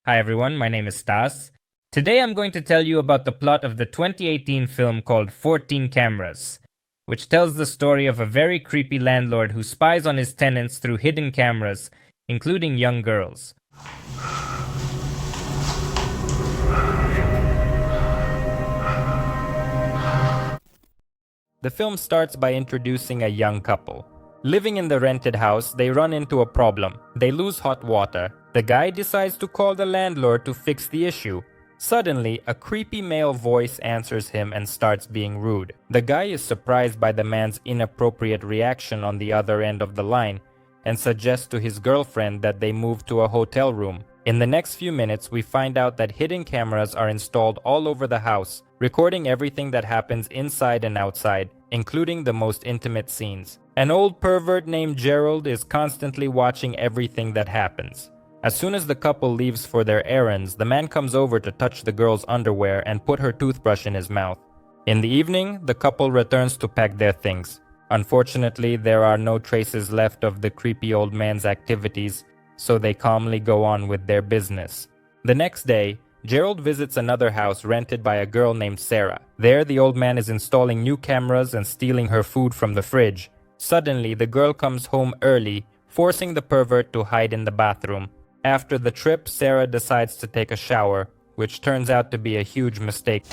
Hi everyone, my name is Stas. Today I'm going to tell you about the plot of the 2018 film called 14 Cameras, which tells the story of a very creepy landlord who spies on his tenants through hidden cameras, including young girls. The film starts by introducing a young couple. Living in the rented house, they run into a problem. They lose hot water. The guy decides to call the landlord to fix the issue. Suddenly, a creepy male voice answers him and starts being rude. The guy is surprised by the man's inappropriate reaction on the other end of the line and suggests to his girlfriend that they move to a hotel room. In the next few minutes, we find out that hidden cameras are installed all over the house, recording everything that happens inside and outside, including the most intimate scenes. An old pervert named Gerald is constantly watching everything that happens. As soon as the couple leaves for their errands, the man comes over to touch the girl's underwear and put her toothbrush in his mouth. In the evening, the couple returns to pack their things. Unfortunately, there are no traces left of the creepy old man's activities, so they calmly go on with their business. The next day, Gerald visits another house rented by a girl named Sarah. There, the old man is installing new cameras and stealing her food from the fridge. Suddenly, the girl comes home early, forcing the pervert to hide in the bathroom. After the trip, Sarah decides to take a shower, which turns out to be a huge mistake.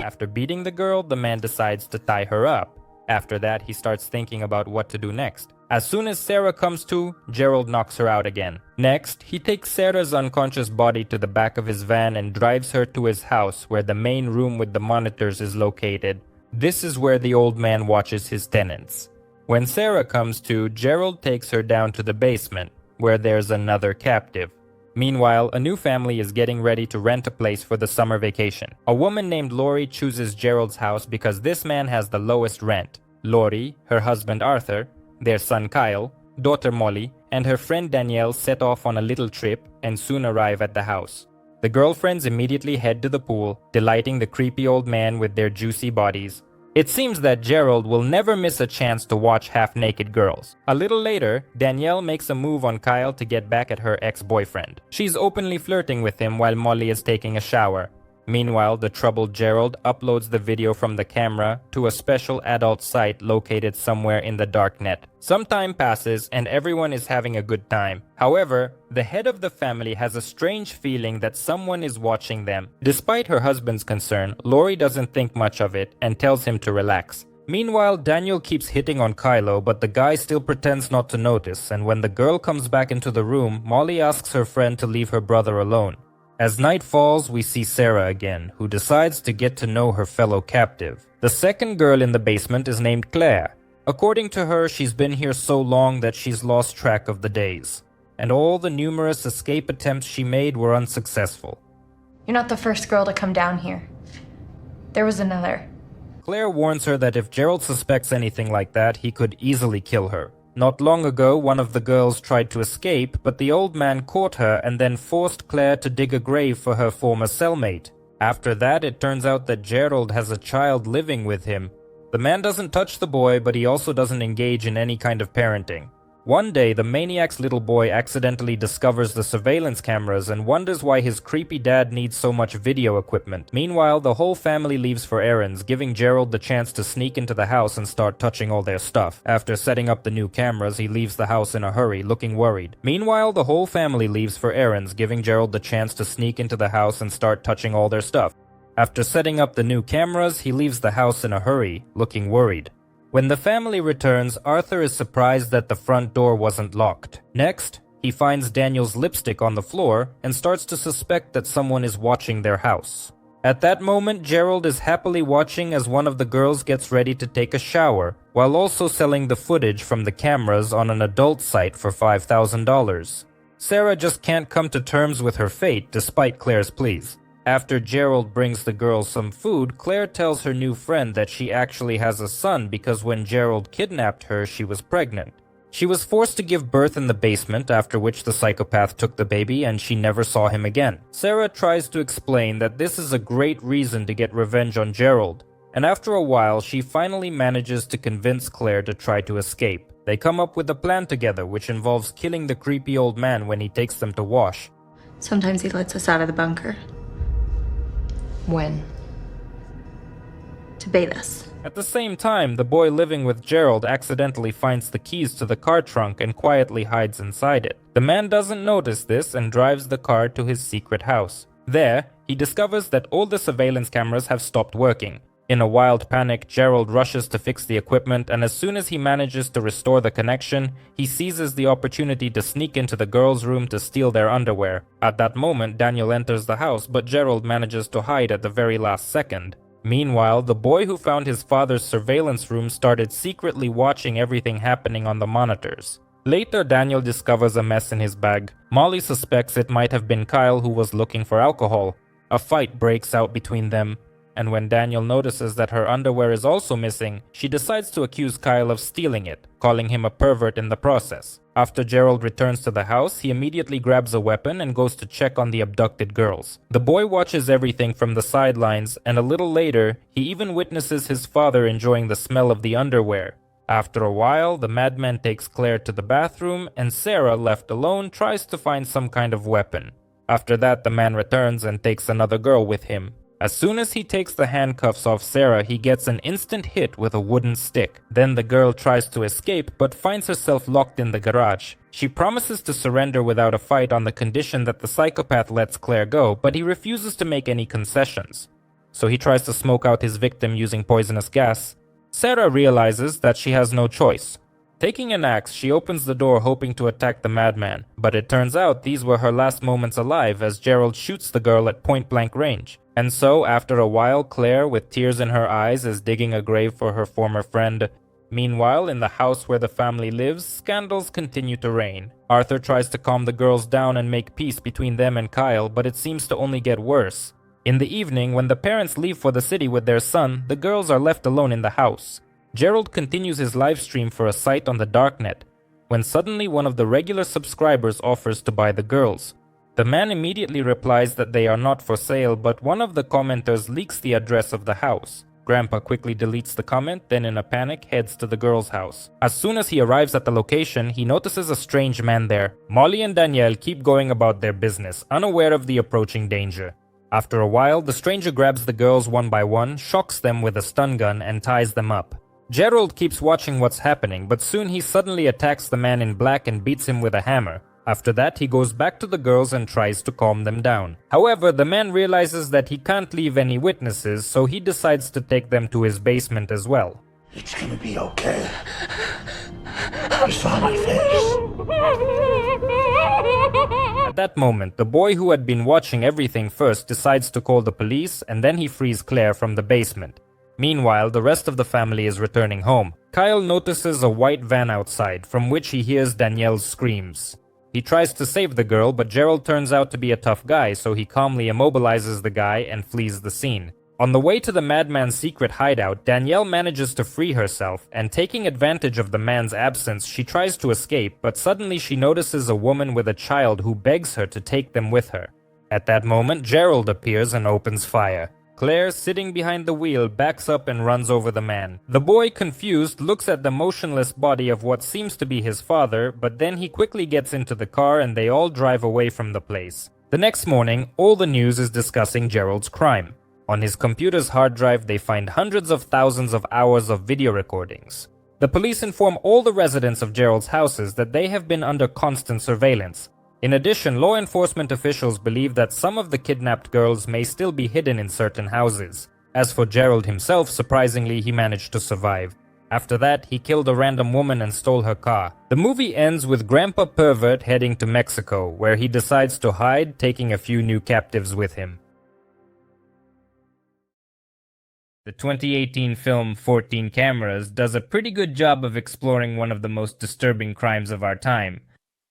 After beating the girl, the man decides to tie her up. After that, he starts thinking about what to do next. As soon as Sarah comes to, Gerald knocks her out again. Next, he takes Sarah's unconscious body to the back of his van and drives her to his house where the main room with the monitors is located. This is where the old man watches his tenants. When Sarah comes to, Gerald takes her down to the basement, where there's another captive. Meanwhile, a new family is getting ready to rent a place for the summer vacation. A woman named Lori chooses Gerald's house because this man has the lowest rent. Lori, her husband Arthur, their son Kyle, daughter Molly, and her friend Danielle set off on a little trip and soon arrive at the house. The girlfriends immediately head to the pool, delighting the creepy old man with their juicy bodies. It seems that Gerald will never miss a chance to watch half-naked girls. A little later, Danielle makes a move on Kyle to get back at her ex-boyfriend. She's openly flirting with him while Molly is taking a shower. Meanwhile, the troubled Gerald uploads the video from the camera to a special adult site located somewhere in the darknet. Some time passes and everyone is having a good time. However, the head of the family has a strange feeling that someone is watching them. Despite her husband's concern, Lori doesn't think much of it and tells him to relax. Meanwhile, Daniel keeps hitting on Kylo, but the guy still pretends not to notice, and when the girl comes back into the room, Molly asks her friend to leave her brother alone. As night falls, we see Sarah again, who decides to get to know her fellow captive. The second girl in the basement is named Claire. According to her, she's been here so long that she's lost track of the days, and all the numerous escape attempts she made were unsuccessful. You're not the first girl to come down here. There was another. Claire warns her that if Gerald suspects anything like that, he could easily kill her. Not long ago, one of the girls tried to escape, but the old man caught her and then forced Claire to dig a grave for her former cellmate. After that, it turns out that Gerald has a child living with him. The man doesn't touch the boy, but he also doesn't engage in any kind of parenting. One day, the maniac's little boy accidentally discovers the surveillance cameras and wonders why his creepy dad needs so much video equipment. Meanwhile, the whole family leaves for errands, giving Gerald the chance to sneak into the house and start touching all their stuff. After setting up the new cameras, he leaves the house in a hurry, looking worried. Meanwhile, the whole family leaves for errands, giving Gerald the chance to sneak into the house and start touching all their stuff. After setting up the new cameras, he leaves the house in a hurry, looking worried. When the family returns, Arthur is surprised that the front door wasn't locked. Next, he finds Daniel's lipstick on the floor and starts to suspect that someone is watching their house. At that moment, Gerald is happily watching as one of the girls gets ready to take a shower, while also selling the footage from the cameras on an adult site for $5,000. Sarah just can't come to terms with her fate despite Claire's pleas. After Gerald brings the girls some food, Claire tells her new friend that she actually has a son because when Gerald kidnapped her, she was pregnant. She was forced to give birth in the basement, after which the psychopath took the baby and she never saw him again. Sarah tries to explain that this is a great reason to get revenge on Gerald. and after a while, she finally manages to convince Claire to try to escape. They come up with a plan together, which involves killing the creepy old man when he takes them to wash. Sometimes he lets us out of the bunker When? to bathe us. At the same time, the boy living with Gerald accidentally finds the keys to the car trunk and quietly hides inside it. The man doesn't notice this and drives the car to his secret house. There, he discovers that all the surveillance cameras have stopped working. In a wild panic, Gerald rushes to fix the equipment, and as soon as he manages to restore the connection, he seizes the opportunity to sneak into the girls' room to steal their underwear. At that moment, Daniel enters the house, but Gerald manages to hide at the very last second. Meanwhile, the boy who found his father's surveillance room started secretly watching everything happening on the monitors. Later, Daniel discovers a mess in his bag. Molly suspects it might have been Kyle who was looking for alcohol. A fight breaks out between them, and when Daniel notices that her underwear is also missing, she decides to accuse Kyle of stealing it, calling him a pervert in the process. After Gerald returns to the house, he immediately grabs a weapon and goes to check on the abducted girls. The boy watches everything from the sidelines, and a little later, he even witnesses his father enjoying the smell of the underwear. After a while, the madman takes Claire to the bathroom, and Sarah, left alone, tries to find some kind of weapon. After that, the man returns and takes another girl with him. As soon as he takes the handcuffs off Sarah, he gets an instant hit with a wooden stick. Then the girl tries to escape, but finds herself locked in the garage. She promises to surrender without a fight on the condition that the psychopath lets Claire go, but he refuses to make any concessions. So he tries to smoke out his victim using poisonous gas. Sarah realizes that she has no choice. Taking an axe, she opens the door hoping to attack the madman, but it turns out these were her last moments alive as Gerald shoots the girl at point-blank range. And so, after a while, Claire, with tears in her eyes, is digging a grave for her former friend. Meanwhile, in the house where the family lives, scandals continue to reign. Arthur tries to calm the girls down and make peace between them and Kyle, but it seems to only get worse. In the evening, when the parents leave for the city with their son, the girls are left alone in the house. Gerald continues his live stream for a site on the darknet, when suddenly one of the regular subscribers offers to buy the girls. The man immediately replies that they are not for sale, but one of the commenters leaks the address of the house. Grandpa quickly deletes the comment, then in a panic heads to the girl's house. As soon as he arrives at the location, he notices a strange man there. Molly and Danielle keep going about their business, unaware of the approaching danger. After a while, the stranger grabs the girls one by one, shocks them with a stun gun, and ties them up. Gerald keeps watching what's happening, but soon he suddenly attacks the man in black and beats him with a hammer. After that, he goes back to the girls and tries to calm them down. However, the man realizes that he can't leave any witnesses, so he decides to take them to his basement as well. It's gonna be okay. I saw my face. At that moment, the boy who had been watching everything first decides to call the police, and then he frees Claire from the basement. Meanwhile, the rest of the family is returning home. Kyle notices a white van outside, from which he hears Danielle's screams. He tries to save the girl, but Gerald turns out to be a tough guy, so he calmly immobilizes the guy and flees the scene. On the way to the madman's secret hideout, Danielle manages to free herself, and taking advantage of the man's absence, she tries to escape, but suddenly she notices a woman with a child who begs her to take them with her. At that moment, Gerald appears and opens fire. Claire, sitting behind the wheel, backs up and runs over the man. The boy, confused, looks at the motionless body of what seems to be his father, but then he quickly gets into the car and they all drive away from the place. The next morning, all the news is discussing Gerald's crime. On his computer's hard drive, they find hundreds of thousands of hours of video recordings. The police inform all the residents of Gerald's houses that they have been under constant surveillance. In addition, law enforcement officials believe that some of the kidnapped girls may still be hidden in certain houses. As for Gerald himself, surprisingly, he managed to survive. After that, he killed a random woman and stole her car. The movie ends with Grandpa Pervert heading to Mexico, where he decides to hide, taking a few new captives with him. The 2018 film 14 Cameras does a pretty good job of exploring one of the most disturbing crimes of our time: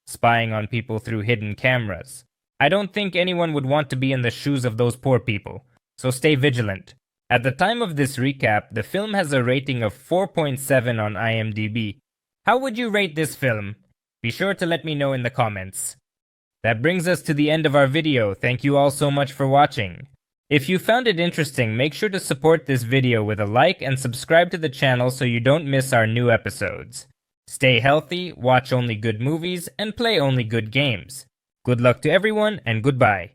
spying on people through hidden cameras. I don't think anyone would want to be in the shoes of those poor people, so stay vigilant. At the time of this recap, the film has a rating of 4.7 on IMDB. How would you rate this film? Be sure to let me know in the comments. That brings us to the end of our video. Thank you all so much for watching. If you found it interesting, make sure to support this video with a like and subscribe to the channel so you don't miss our new episodes. Stay healthy, watch only good movies, and play only good games. Good luck to everyone, and goodbye.